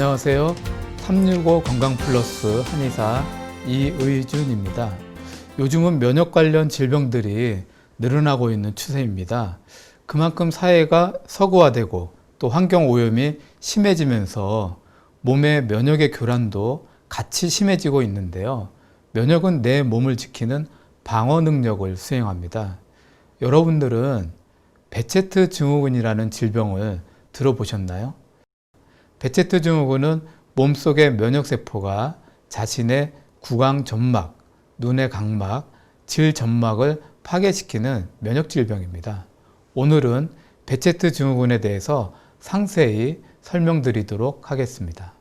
안녕하세요. 365 건강플러스 한의사 이의준입니다. 요즘은 면역 관련 질병들이 늘어나고 있는 추세입니다. 그만큼 사회가 서구화되고 또 환경 오염이 심해지면서 몸의 면역의 교란도 같이 심해지고 있는데요. 면역은 내 몸을 지키는 방어 능력을 수행합니다. 여러분들은 베체트 증후군이라는 질병을 들어보셨나요? 베체트 증후군은 몸속의 면역세포가 자신의 구강 점막, 눈의 각막, 질 점막을 파괴시키는 면역질병입니다. 오늘은 베체트 증후군에 대해서 상세히 설명드리도록 하겠습니다.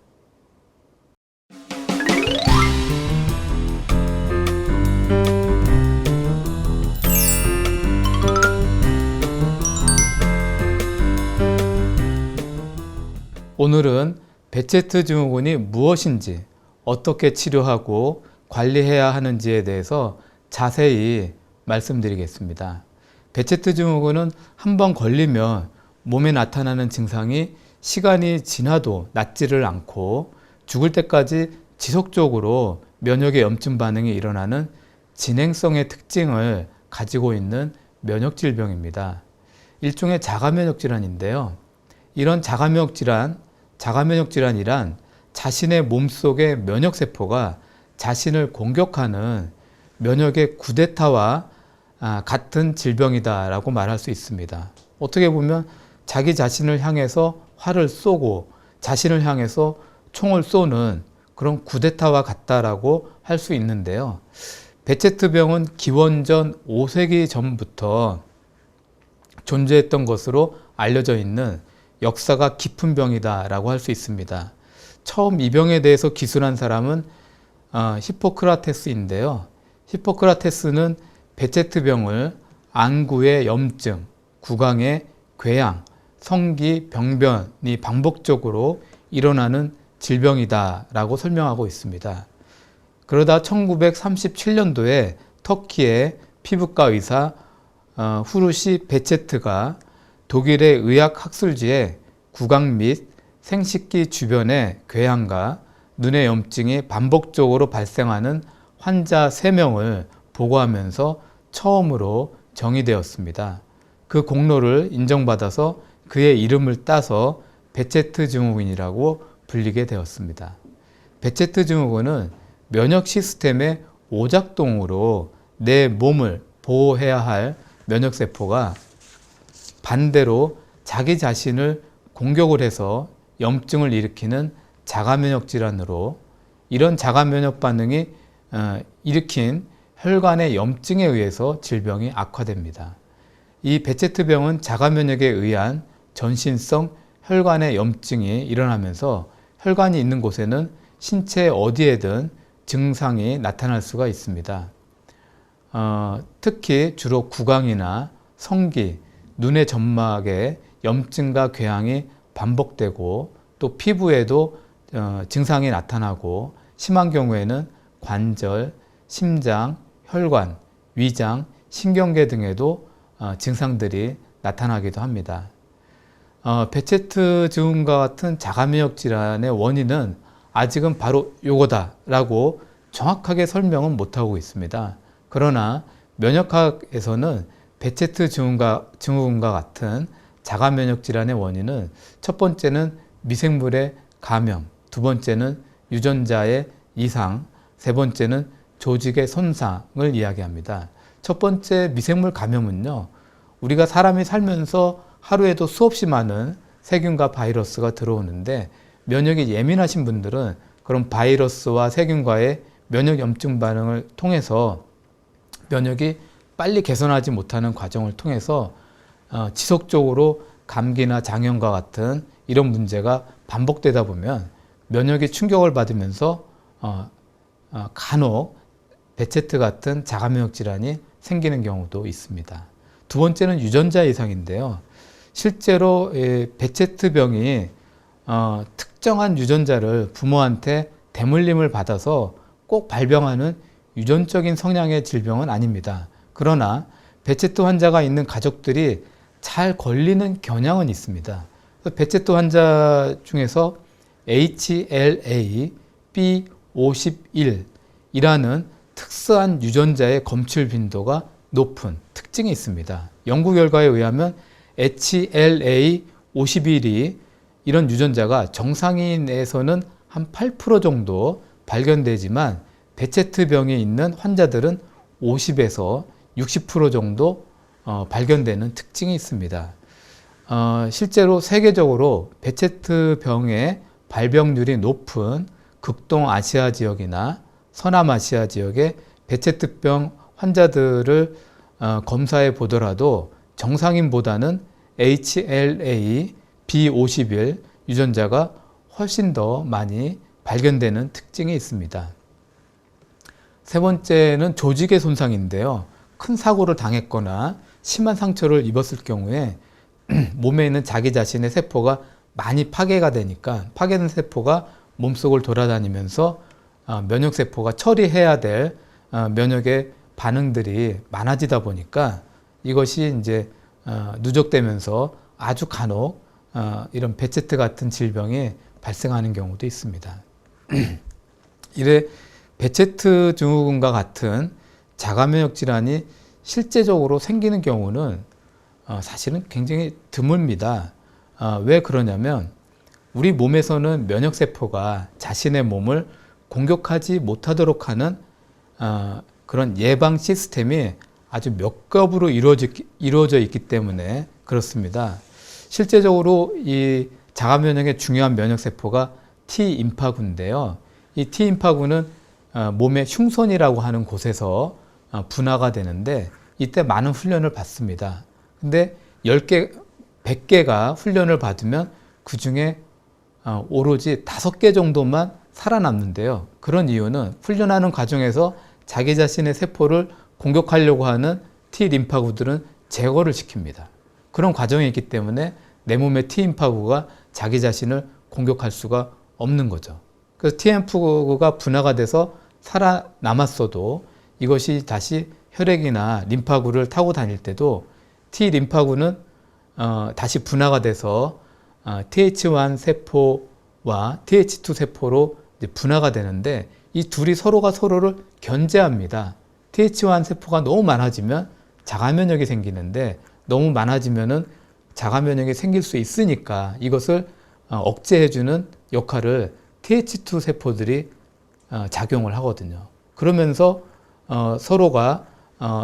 오늘은 베체트 증후군이 무엇인지, 어떻게 치료하고 관리해야 하는지에 대해서 자세히 말씀드리겠습니다. 베체트 증후군은 한번 걸리면 몸에 나타나는 증상이 시간이 지나도 낫지를 않고 죽을 때까지 지속적으로 면역의 염증 반응이 일어나는 진행성의 특징을 가지고 있는 면역질병입니다. 일종의 자가면역질환인데요. 이런 자가면역질환이란 자신의 몸속의 면역세포가 자신을 공격하는 면역의 쿠데타와 같은 질병이다라고 말할 수 있습니다. 어떻게 보면 자기 자신을 향해서 활을 쏘고 자신을 향해서 총을 쏘는 그런 쿠데타와 같다라고 할 수 있는데요. 베체트병은 기원전 5세기 전부터 존재했던 것으로 알려져 있는 역사가 깊은 병이다라고 할 수 있습니다. 처음 이 병에 대해서 기술한 사람은 히포크라테스인데요. 히포크라테스는 베체트병을 안구의 염증, 구강의 궤양, 성기, 병변이 반복적으로 일어나는 질병이다라고 설명하고 있습니다. 그러다 1937년도에 터키의 피부과 의사 후르시 베체트가 독일의 의학학술지에 구강 및 생식기 주변의 궤양과 눈의 염증이 반복적으로 발생하는 환자 3명을 보고하면서 처음으로 정의되었습니다. 그 공로를 인정받아서 그의 이름을 따서 베체트 증후군이라고 불리게 되었습니다. 베체트 증후군은 면역 시스템의 오작동으로 내 몸을 보호해야 할 면역세포가 반대로 자기 자신을 공격을 해서 염증을 일으키는 자가면역 질환으로 이런 자가면역 반응이 일으킨 혈관의 염증에 의해서 질병이 악화됩니다. 이 베체트병은 자가면역에 의한 전신성 혈관의 염증이 일어나면서 혈관이 있는 곳에는 신체 어디에든 증상이 나타날 수가 있습니다. 특히 주로 구강이나 성기, 눈의 점막에 염증과 궤양이 반복되고 또 피부에도 증상이 나타나고 심한 경우에는 관절, 심장, 혈관, 위장, 신경계 등에도 증상들이 나타나기도 합니다. 베체트 증후군과 같은 자가면역 질환의 원인은 아직은 바로 요거다라고 정확하게 설명은 못하고 있습니다. 그러나 면역학에서는 베체트 증후군과 같은 자가면역 질환의 원인은 첫 번째는 미생물의 감염, 두 번째는 유전자의 이상, 세 번째는 조직의 손상을 이야기합니다. 첫 번째 미생물 감염은요, 우리가 사람이 살면서 하루에도 수없이 많은 세균과 바이러스가 들어오는데 면역이 예민하신 분들은 그런 바이러스와 세균과의 면역 염증 반응을 통해서 면역이 빨리 개선하지 못하는 과정을 통해서 지속적으로 감기나 장염과 같은 이런 문제가 반복되다 보면 면역이 충격을 받으면서 간혹 베체트 같은 자가면역 질환이 생기는 경우도 있습니다. 두 번째는 유전자 이상인데요. 실제로 베체트병이 특정한 유전자를 부모한테 대물림을 받아서 꼭 발병하는 유전적인 성향의 질병은 아닙니다. 그러나 베체트 환자가 있는 가족들이 잘 걸리는 경향은 있습니다. 베체트 환자 중에서 HLA-B51이라는 특수한 유전자의 검출 빈도가 높은 특징이 있습니다. 연구 결과에 의하면 HLA-51이 이런 유전자가 정상인에서는 한 8% 정도 발견되지만 베체트병이 있는 환자들은 50에서 60% 정도 발견되는 특징이 있습니다. 실제로 세계적으로 베체트병의 발병률이 높은 극동아시아 지역이나 서남아시아 지역의 베체트병 환자들을 검사해 보더라도 정상인보다는 HLA-B51 유전자가 훨씬 더 많이 발견되는 특징이 있습니다. 세 번째는 조직의 손상인데요. 큰 사고를 당했거나 심한 상처를 입었을 경우에 몸에 있는 자기 자신의 세포가 많이 파괴가 되니까 파괴된 세포가 몸속을 돌아다니면서 면역세포가 처리해야 될 면역의 반응들이 많아지다 보니까 이것이 이제 누적되면서 아주 간혹 이런 베체트 같은 질병이 발생하는 경우도 있습니다. 이래 베체트 증후군과 같은 자가면역 질환이 실제적으로 생기는 경우는 사실은 굉장히 드뭅니다. 왜 그러냐면 우리 몸에서는 면역세포가 자신의 몸을 공격하지 못하도록 하는 그런 예방 시스템이 아주 몇 겹으로 이루어져 있기 때문에 그렇습니다. 실제적으로 이 자가면역의 중요한 면역세포가 T임파구인데요. 이 T임파구는 몸의 흉선이라고 하는 곳에서 분화가 되는데 이때 많은 훈련을 받습니다. 근데 10개, 100개가 훈련을 받으면 그 중에 오로지 5개 정도만 살아남는데요. 그런 이유는 훈련하는 과정에서 자기 자신의 세포를 공격하려고 하는 T림파구들은 제거를 시킵니다. 그런 과정이 있기 때문에 내 몸의 T림파구가 자기 자신을 공격할 수가 없는 거죠. 그래서 T림파구가 분화가 돼서 살아남았어도 이것이 다시 혈액이나 림파구를 타고 다닐 때도 T림파구는 다시 분화가 돼서 TH1 세포와 TH2 세포로 분화가 되는데 이 둘이 서로가 서로를 견제합니다. TH1 세포가 너무 많아지면 자가면역이 생기는데 너무 많아지면은 자가면역이 생길 수 있으니까 이것을 억제해주는 역할을 TH2 세포들이 작용을 하거든요. 그러면서 서로가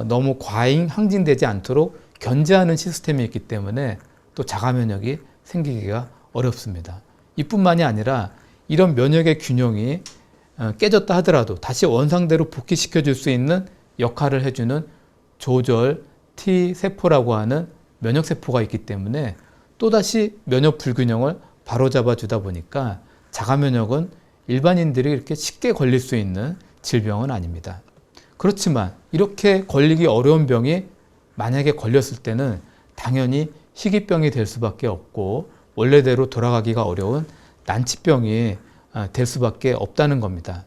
너무 과잉 항진되지 않도록 견제하는 시스템이 있기 때문에 또 자가면역이 생기기가 어렵습니다. 이뿐만이 아니라 이런 면역의 균형이 깨졌다 하더라도 다시 원상대로 복귀시켜 줄 수 있는 역할을 해주는 조절 T세포라고 하는 면역세포가 있기 때문에 또다시 면역 불균형을 바로잡아 주다 보니까 자가면역은 일반인들이 이렇게 쉽게 걸릴 수 있는 질병은 아닙니다. 그렇지만 이렇게 걸리기 어려운 병이 만약에 걸렸을 때는 당연히 희귀병이 될 수밖에 없고 원래대로 돌아가기가 어려운 난치병이 될 수밖에 없다는 겁니다.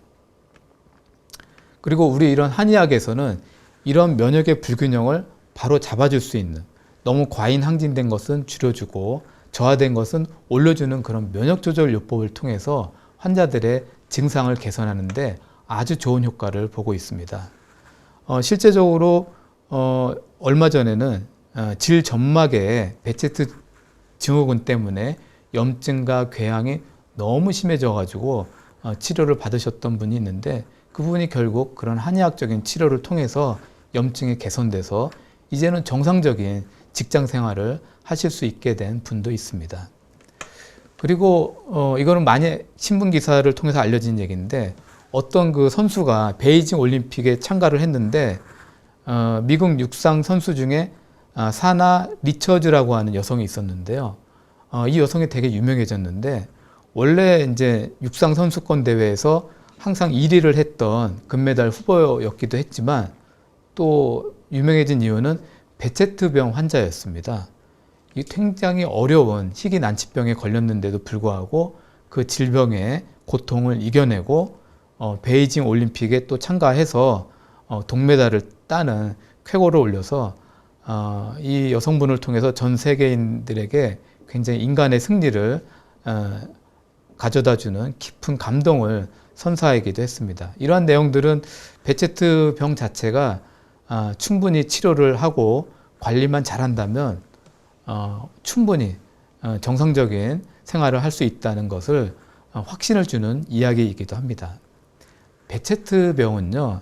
그리고 우리 이런 한의학에서는 이런 면역의 불균형을 바로 잡아줄 수 있는, 너무 과잉 항진된 것은 줄여주고 저하된 것은 올려주는 그런 면역조절요법을 통해서 환자들의 증상을 개선하는데 아주 좋은 효과를 보고 있습니다. 실제적으로 얼마 전에는 질점막에 베체트 증후군 때문에 염증과 궤양이 너무 심해져 가지고 치료를 받으셨던 분이 있는데 그분이 결국 그런 한의학적인 치료를 통해서 염증이 개선돼서 이제는 정상적인 직장 생활을 하실 수 있게 된 분도 있습니다. 그리고 이거는 많이 신문 기사를 통해서 알려진 얘기인데 어떤 그 선수가 베이징 올림픽에 참가를 했는데 미국 육상 선수 중에 사나 리처즈라고 하는 여성이 있었는데요. 이 여성이 되게 유명해졌는데 원래 이제 육상 선수권 대회에서 항상 1위를 했던 금메달 후보였기도 했지만 또 유명해진 이유는 베체트병 환자였습니다. 이 굉장히 어려운 희귀 난치병에 걸렸는데도 불구하고 그 질병의 고통을 이겨내고 베이징 올림픽에 또 참가해서 동메달을 따는 쾌거를 올려서 이 여성분을 통해서 전 세계인들에게 굉장히 인간의 승리를 가져다주는 깊은 감동을 선사하기도 했습니다. 이러한 내용들은 베체트병 자체가 충분히 치료를 하고 관리만 잘한다면 충분히 정상적인 생활을 할 수 있다는 것을 확신을 주는 이야기이기도 합니다. 베체트병은요,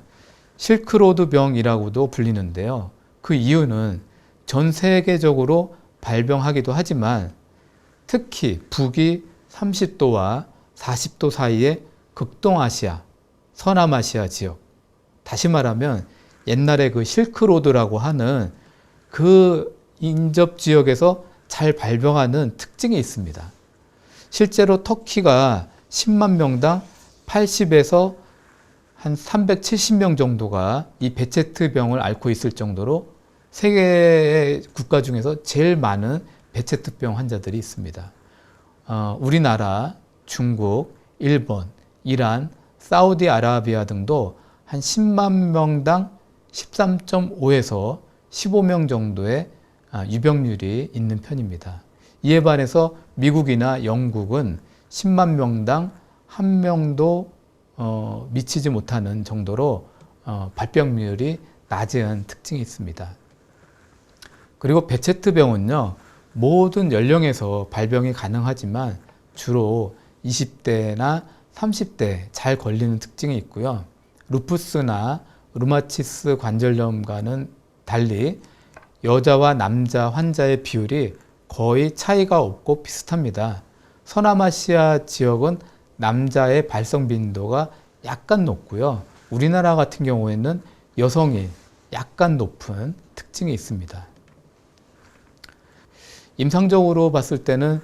실크로드 병이라고도 불리는데요. 그 이유는 전 세계적으로 발병하기도 하지만 특히 북위 30도와 40도 사이의 극동아시아, 서남아시아 지역, 다시 말하면 옛날에 그 실크로드라고 하는 그 인접 지역에서 잘 발병하는 특징이 있습니다. 실제로 터키가 10만 명당 80에서 한 370명 정도가 이 베체트병을 앓고 있을 정도로 세계 국가 중에서 제일 많은 베체트병 환자들이 있습니다. 우리나라, 중국, 일본, 이란, 사우디아라비아 등도 한 10만 명당 13.5에서 15명 정도의 유병률이 있는 편입니다. 이에 반해서 미국이나 영국은 10만 명당 1명도 미치지 못하는 정도로 발병률이 낮은 특징이 있습니다. 그리고 베체트병은요, 모든 연령에서 발병이 가능하지만 주로 20대나 30대 잘 걸리는 특징이 있고요. 루푸스나 루마티스 관절염과는 달리 여자와 남자 환자의 비율이 거의 차이가 없고 비슷합니다. 서남아시아 지역은 남자의 발생 빈도가 약간 높고요. 우리나라 같은 경우에는 여성이 약간 높은 특징이 있습니다. 임상적으로 봤을 때는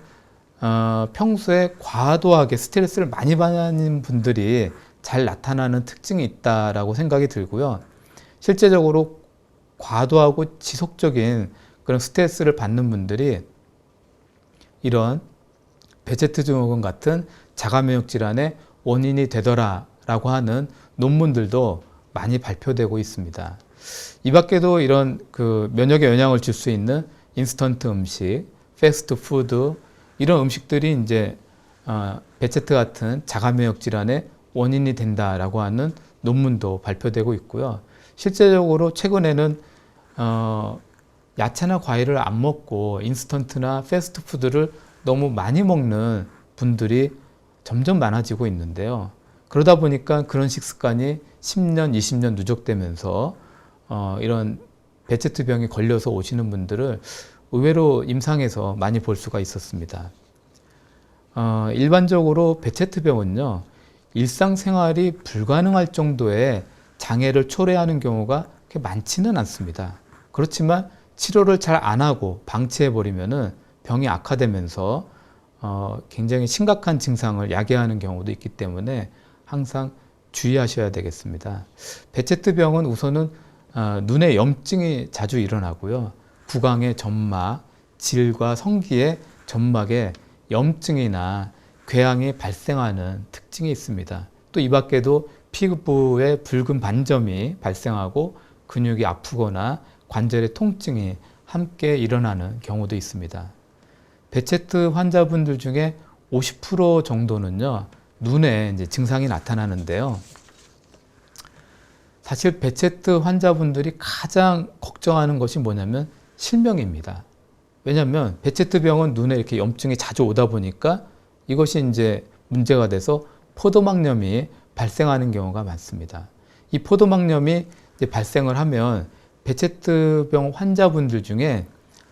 평소에 과도하게 스트레스를 많이 받는 분들이 잘 나타나는 특징이 있다라고 생각이 들고요. 실제적으로 과도하고 지속적인 그런 스트레스를 받는 분들이 이런 베체트 증후군 같은 자가면역 질환의 원인이 되더라라고 하는 논문들도 많이 발표되고 있습니다. 이 밖에도 이런 그 면역에 영향을 줄 수 있는 인스턴트 음식, 패스트푸드 이런 음식들이 이제 베체트 같은 자가면역 질환의 원인이 된다라고 하는 논문도 발표되고 있고요. 실제적으로 최근에는 야채나 과일을 안 먹고 인스턴트나 패스트푸드를 너무 많이 먹는 분들이 점점 많아지고 있는데요. 그러다 보니까 그런 식습관이 10년, 20년 누적되면서 이런 베체트병에 걸려서 오시는 분들을 의외로 임상에서 많이 볼 수가 있었습니다. 일반적으로 베체트병은요, 일상생활이 불가능할 정도의 장애를 초래하는 경우가 그렇게 많지는 않습니다. 그렇지만 치료를 잘 안 하고 방치해버리면은 병이 악화되면서 굉장히 심각한 증상을 야기하는 경우도 있기 때문에 항상 주의하셔야 되겠습니다. 베체트병은 우선은 눈에 염증이 자주 일어나고요. 구강의 점막, 질과 성기의 점막에 염증이나 궤양이 발생하는 특징이 있습니다. 또 이 밖에도 피부에 붉은 반점이 발생하고 근육이 아프거나 관절의 통증이 함께 일어나는 경우도 있습니다. 베체트 환자분들 중에 50% 정도는요, 눈에 이제 증상이 나타나는데요. 사실 베체트 환자분들이 가장 걱정하는 것이 뭐냐면 실명입니다. 왜냐하면 베체트병은 눈에 이렇게 염증이 자주 오다 보니까 이것이 이제 문제가 돼서 포도막염이 발생하는 경우가 많습니다. 이 포도막염이 이제 발생을 하면 베체트병 환자분들 중에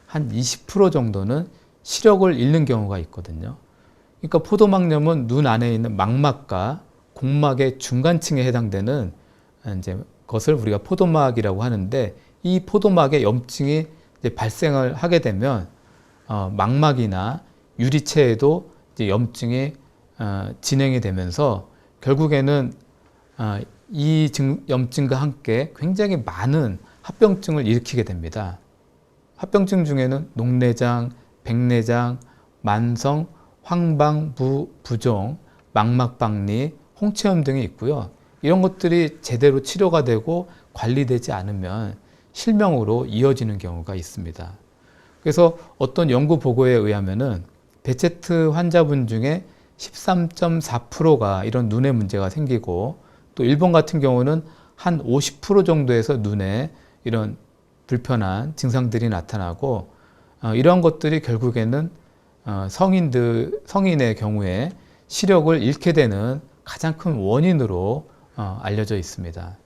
한 20% 정도는 시력을 잃는 경우가 있거든요. 그러니까 포도막염은 눈 안에 있는 망막과 공막의 중간층에 해당되는 이제 것을 우리가 포도막이라고 하는데, 이 포도막에 염증이 이제 발생을 하게 되면 망막이나 유리체에도 이제 염증이 진행이 되면서 결국에는 이 염증과 함께 굉장히 많은 합병증을 일으키게 됩니다. 합병증 중에는 녹내장, 백내장, 만성, 황방부종, 망막박리, 홍채염 등이 있고요. 이런 것들이 제대로 치료가 되고 관리되지 않으면 실명으로 이어지는 경우가 있습니다. 그래서 어떤 연구 보고에 의하면은 베체트 환자분 중에 13.4%가 이런 눈에 문제가 생기고, 또 일본 같은 경우는 한 50% 정도에서 눈에 이런 불편한 증상들이 나타나고, 이러한 것들이 결국에는 성인의 경우에 시력을 잃게 되는 가장 큰 원인으로 알려져 있습니다.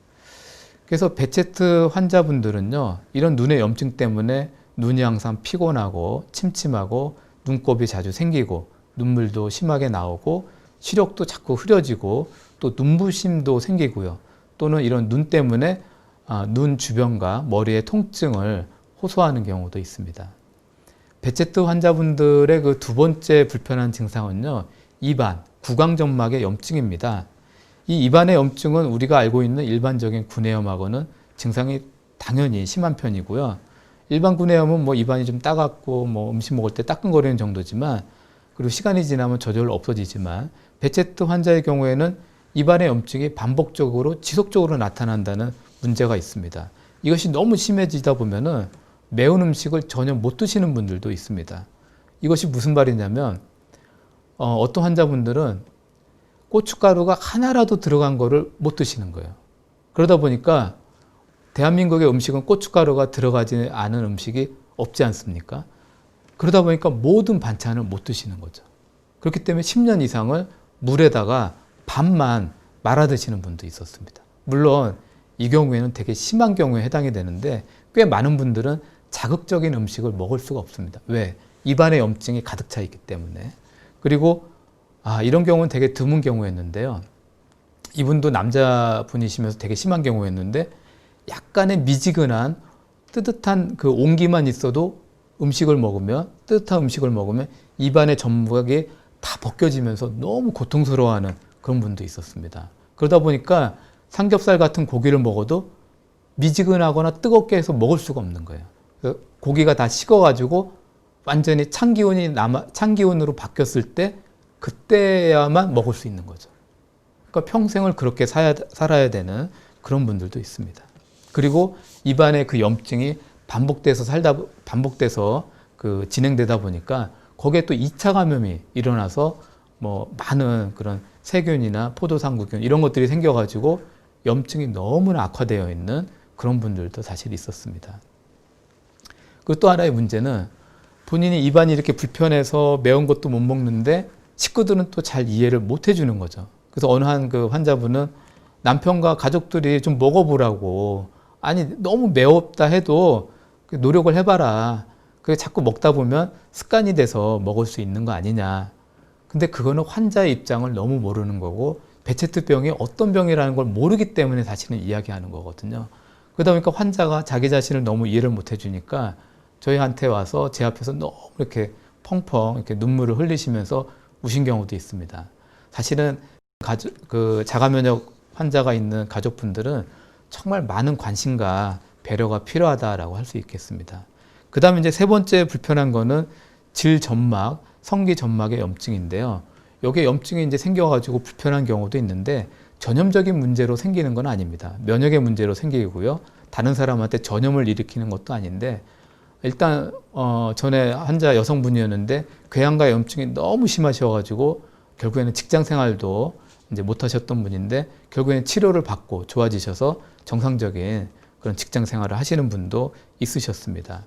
그래서 베체트 환자분들은요, 이런 눈의 염증 때문에 눈이 항상 피곤하고 침침하고 눈곱이 자주 생기고 눈물도 심하게 나오고 시력도 자꾸 흐려지고 또 눈부심도 생기고요. 또는 이런 눈 때문에 눈 주변과 머리의 통증을 호소하는 경우도 있습니다. 베체트 환자분들의 그 두 번째 불편한 증상은요, 입안, 구강점막의 염증입니다. 이 입안의 염증은 우리가 알고 있는 일반적인 구내염하고는 증상이 당연히 심한 편이고요. 일반 구내염은 뭐 입안이 좀 따갑고 뭐 음식 먹을 때 따끔거리는 정도지만, 그리고 시간이 지나면 저절로 없어지지만, 베체트 환자의 경우에는 입안의 염증이 반복적으로 지속적으로 나타난다는 문제가 있습니다. 이것이 너무 심해지다 보면은 매운 음식을 전혀 못 드시는 분들도 있습니다. 이것이 무슨 말이냐면, 어떤 환자분들은 고춧가루가 하나라도 들어간 거를 못 드시는 거예요. 그러다 보니까 대한민국의 음식은 고춧가루가 들어가지 않은 음식이 없지 않습니까? 그러다 보니까 모든 반찬을 못 드시는 거죠. 그렇기 때문에 10년 이상을 물에다가 밥만 말아 드시는 분도 있었습니다. 물론 이 경우에는 되게 심한 경우에 해당이 되는데, 꽤 많은 분들은 자극적인 음식을 먹을 수가 없습니다. 왜? 입안에 염증이 가득 차 있기 때문에. 그리고 이런 경우는 되게 드문 경우였는데요. 이분도 남자분이시면서 되게 심한 경우였는데, 약간의 미지근한 뜨뜻한 그 온기만 있어도 뜨뜻한 음식을 먹으면 입안의 점막이 다 벗겨지면서 너무 고통스러워하는 그런 분도 있었습니다. 그러다 보니까 삼겹살 같은 고기를 먹어도 미지근하거나 뜨겁게 해서 먹을 수가 없는 거예요. 고기가 다 식어가지고 완전히 찬 기운으로 바뀌었을 때 그때야만 먹을 수 있는 거죠. 그러니까 평생을 그렇게 살아야 되는 그런 분들도 있습니다. 그리고 입안에 그 염증이 반복돼서 그 진행되다 보니까 거기에 또 2차 감염이 일어나서 뭐 많은 그런 세균이나 포도상구균 이런 것들이 생겨가지고 염증이 너무나 악화되어 있는 그런 분들도 사실 있었습니다. 그리고 또 하나의 문제는 본인이 입안이 이렇게 불편해서 매운 것도 못 먹는데 식구들은 또 잘 이해를 못 해주는 거죠. 그래서 어느 한 그 환자분은 남편과 가족들이 좀 먹어보라고, 아니 너무 매웠다 해도 노력을 해봐라, 그게 자꾸 먹다 보면 습관이 돼서 먹을 수 있는 거 아니냐. 근데 그거는 환자의 입장을 너무 모르는 거고, 베체트병이 어떤 병이라는 걸 모르기 때문에 사실은 이야기하는 거거든요. 그러다 보니까 환자가 자기 자신을 너무 이해를 못 해주니까 저희한테 와서 제 앞에서 너무 이렇게 펑펑 이렇게 눈물을 흘리시면서 우신 경우도 있습니다. 사실은 자가면역 환자가 있는 가족분들은 정말 많은 관심과 배려가 필요하다라고 할 수 있겠습니다. 그 다음에 이제 세 번째 불편한 거는 질점막, 성기점막의 염증인데요. 여기에 염증이 이제 생겨가지고 불편한 경우도 있는데, 전염적인 문제로 생기는 건 아닙니다. 면역의 문제로 생기고요. 다른 사람한테 전염을 일으키는 것도 아닌데, 일단 전에 환자 여성분이었는데 궤양과 염증이 너무 심하셔가지고 결국에는 직장 생활도 이제 못 하셨던 분인데, 결국에는 치료를 받고 좋아지셔서 정상적인 그런 직장 생활을 하시는 분도 있으셨습니다.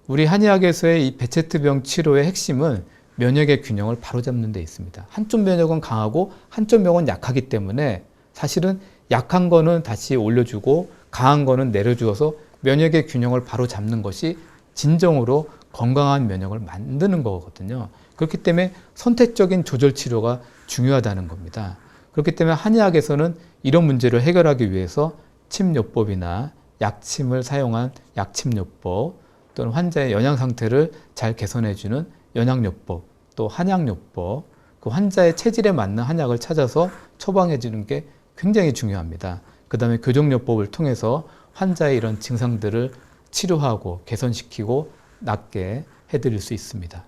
우리 한의학에서의 이 베체트병 치료의 핵심은 면역의 균형을 바로잡는 데 있습니다. 한쪽 면역은 강하고 한쪽 면역은 약하기 때문에 사실은 약한 거는 다시 올려주고 강한 거는 내려주어서 면역의 균형을 바로잡는 것이 진정으로 건강한 면역을 만드는 거거든요. 그렇기 때문에 선택적인 조절 치료가 중요하다는 겁니다. 그렇기 때문에 한의학에서는 이런 문제를 해결하기 위해서 침요법이나 약침을 사용한 약침요법, 또는 환자의 영양 상태를 잘 개선해주는 영양요법, 또 한약요법, 그 환자의 체질에 맞는 한약을 찾아서 처방해 주는 게 굉장히 중요합니다. 그 다음에 교정요법을 통해서 환자의 이런 증상들을 치료하고 개선시키고 낫게 해드릴 수 있습니다.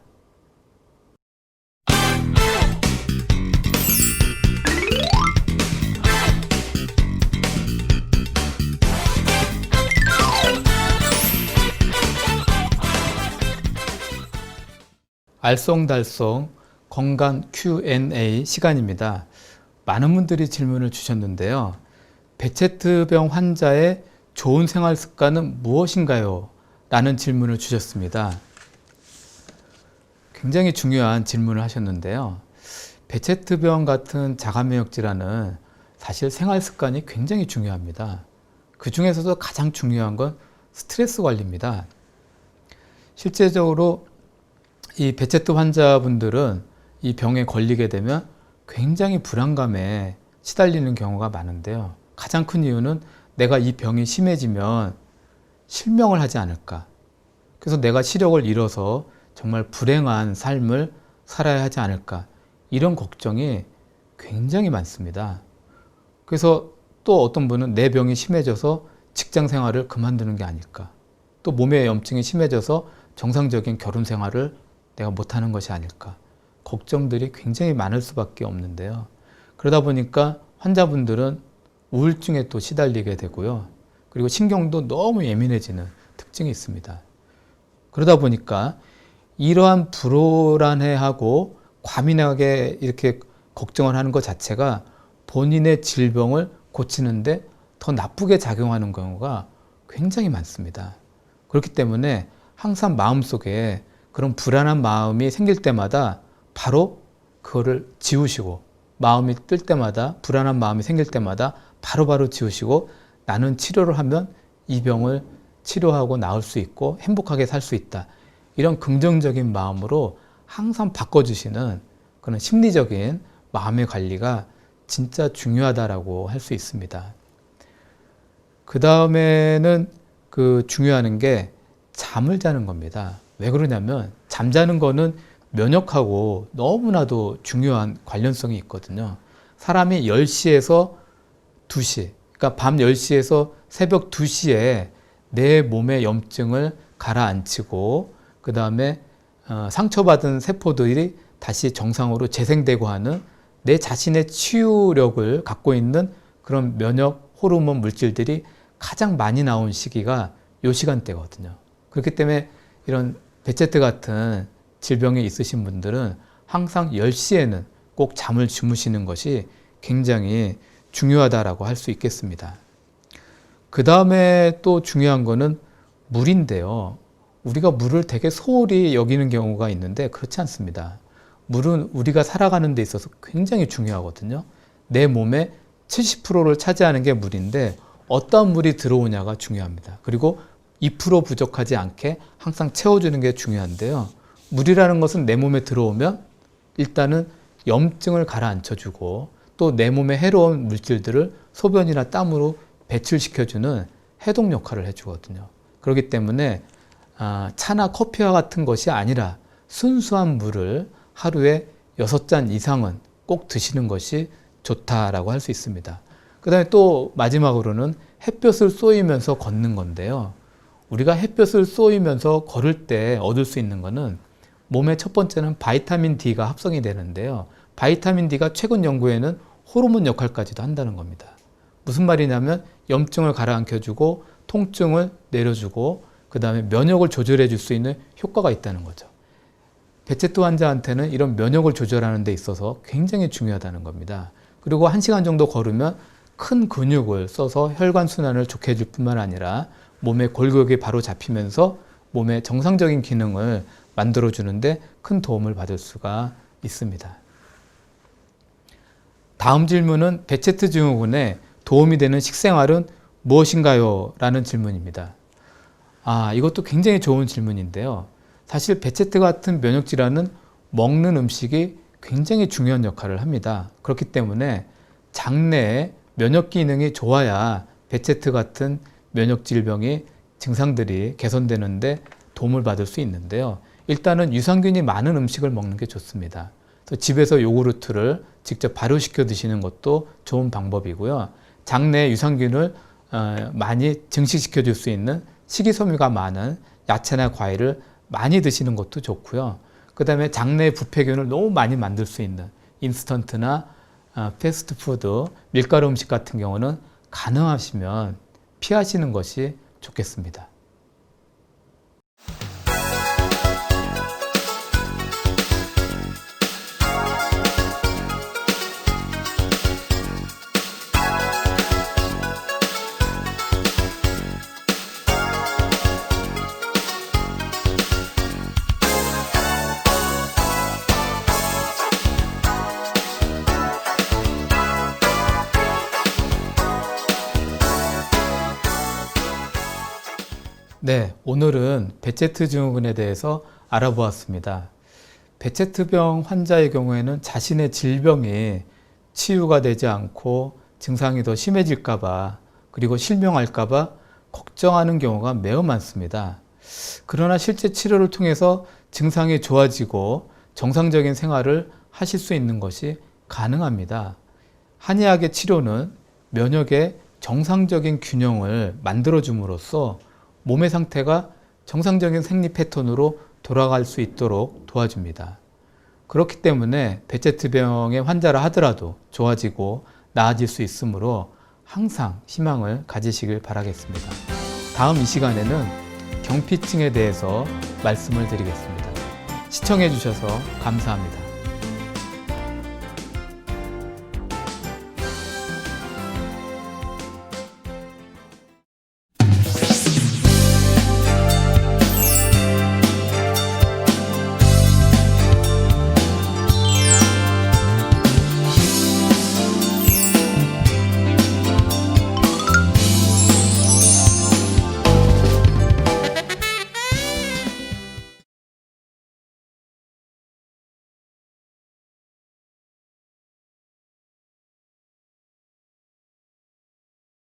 알쏭달쏭 건강 Q&A 시간입니다. 많은 분들이 질문을 주셨는데요. 베체트병 환자의 좋은 생활 습관은 무엇인가요? 라는 질문을 주셨습니다. 굉장히 중요한 질문을 하셨는데요. 베체트병 같은 자가면역 질환은 사실 생활 습관이 굉장히 중요합니다. 그 중에서도 가장 중요한 건 스트레스 관리입니다. 실제적으로 이 베체트 환자분들은 이 병에 걸리게 되면 굉장히 불안감에 시달리는 경우가 많은데요. 가장 큰 이유는 내가 이 병이 심해지면 실명을 하지 않을까. 그래서 내가 시력을 잃어서 정말 불행한 삶을 살아야 하지 않을까. 이런 걱정이 굉장히 많습니다. 그래서 또 어떤 분은 내 병이 심해져서 직장 생활을 그만두는 게 아닐까. 또 몸의 염증이 심해져서 정상적인 결혼 생활을 내가 못하는 것이 아닐까. 걱정들이 굉장히 많을 수밖에 없는데요. 그러다 보니까 환자분들은 우울증에 또 시달리게 되고요. 그리고 신경도 너무 예민해지는 특징이 있습니다. 그러다 보니까 이러한 불안해하고 과민하게 이렇게 걱정을 하는 것 자체가 본인의 질병을 고치는데 더 나쁘게 작용하는 경우가 굉장히 많습니다. 그렇기 때문에 항상 마음속에 그런 불안한 마음이 생길 때마다 바로 그거를 지우시고, 마음이 뜰 때마다, 불안한 마음이 생길 때마다 바로바로 지우시고, 나는 치료를 하면 이 병을 치료하고 나을 수 있고 행복하게 살 수 있다. 이런 긍정적인 마음으로 항상 바꿔주시는 그런 심리적인 마음의 관리가 진짜 중요하다라고 할 수 있습니다. 그 다음에는 중요한 게 잠을 자는 겁니다. 왜 그러냐면 잠자는 거는 면역하고 너무나도 중요한 관련성이 있거든요. 사람이 10시에서 2시, 그러니까 밤 10시에서 새벽 2시에 내 몸의 염증을 가라앉히고 그 다음에 상처받은 세포들이 다시 정상으로 재생되고 하는 내 자신의 치유력을 갖고 있는 그런 면역 호르몬 물질들이 가장 많이 나온 시기가 이 시간대거든요. 그렇기 때문에 이런 베체트 같은 질병이 있으신 분들은 항상 10시에는 꼭 잠을 주무시는 것이 굉장히 중요하다라고 할 수 있겠습니다. 그 다음에 또 중요한 거는 물인데요. 우리가 물을 되게 소홀히 여기는 경우가 있는데 그렇지 않습니다. 물은 우리가 살아가는 데 있어서 굉장히 중요하거든요. 내 몸의 70%를 차지하는 게 물인데 어떤 물이 들어오냐가 중요합니다. 그리고 2% 부족하지 않게 항상 채워주는 게 중요한데요. 물이라는 것은 내 몸에 들어오면 일단은 염증을 가라앉혀주고 또 내 몸에 해로운 물질들을 소변이나 땀으로 배출시켜주는 해독 역할을 해주거든요. 그렇기 때문에 차나 커피와 같은 것이 아니라 순수한 물을 하루에 6잔 이상은 꼭 드시는 것이 좋다라고 할 수 있습니다. 그 다음에 또 마지막으로는 햇볕을 쏘이면서 걷는 건데요. 우리가 햇볕을 쏘이면서 걸을 때 얻을 수 있는 거는 몸의 첫 번째는 바이타민 D가 합성이 되는데요. 바이타민 D가 최근 연구에는 호르몬 역할까지도 한다는 겁니다. 무슨 말이냐면 염증을 가라앉혀주고 통증을 내려주고 그 다음에 면역을 조절해 줄 수 있는 효과가 있다는 거죠. 베체트 환자한테는 이런 면역을 조절하는 데 있어서 굉장히 중요하다는 겁니다. 그리고 1시간 정도 걸으면 큰 근육을 써서 혈관순환을 좋게 해줄 뿐만 아니라 몸의 골격이 바로 잡히면서 몸의 정상적인 기능을 만들어주는데 큰 도움을 받을 수가 있습니다. 다음 질문은 베체트 증후군에 도움이 되는 식생활은 무엇인가요? 라는 질문입니다. 이것도 굉장히 좋은 질문인데요. 사실 베체트 같은 면역질환은 먹는 음식이 굉장히 중요한 역할을 합니다. 그렇기 때문에 장내에 면역 기능이 좋아야 베체트 같은 면역 질병의 증상들이 개선되는데 도움을 받을 수 있는데요. 일단은 유산균이 많은 음식을 먹는 게 좋습니다. 그래서 집에서 요구르트를 직접 발효시켜 드시는 것도 좋은 방법이고요. 장내에 유산균을 많이 증식시켜 줄 수 있는 식이섬유가 많은 야채나 과일을 많이 드시는 것도 좋고요. 그 다음에 장내 부패균을 너무 많이 만들 수 있는 인스턴트나 패스트푸드, 밀가루 음식 같은 경우는 가능하시면 피하시는 것이 좋겠습니다. 네, 오늘은 베체트 증후군에 대해서 알아보았습니다. 베체트병 환자의 경우에는 자신의 질병이 치유가 되지 않고 증상이 더 심해질까봐 그리고 실명할까봐 걱정하는 경우가 매우 많습니다. 그러나 실제 치료를 통해서 증상이 좋아지고 정상적인 생활을 하실 수 있는 것이 가능합니다. 한의학의 치료는 면역의 정상적인 균형을 만들어줌으로써 몸의 상태가 정상적인 생리 패턴으로 돌아갈 수 있도록 도와줍니다. 그렇기 때문에 베체트병의 환자라 하더라도 좋아지고 나아질 수 있으므로 항상 희망을 가지시길 바라겠습니다. 다음 이 시간에는 경피증에 대해서 말씀을 드리겠습니다. 시청해 주셔서 감사합니다.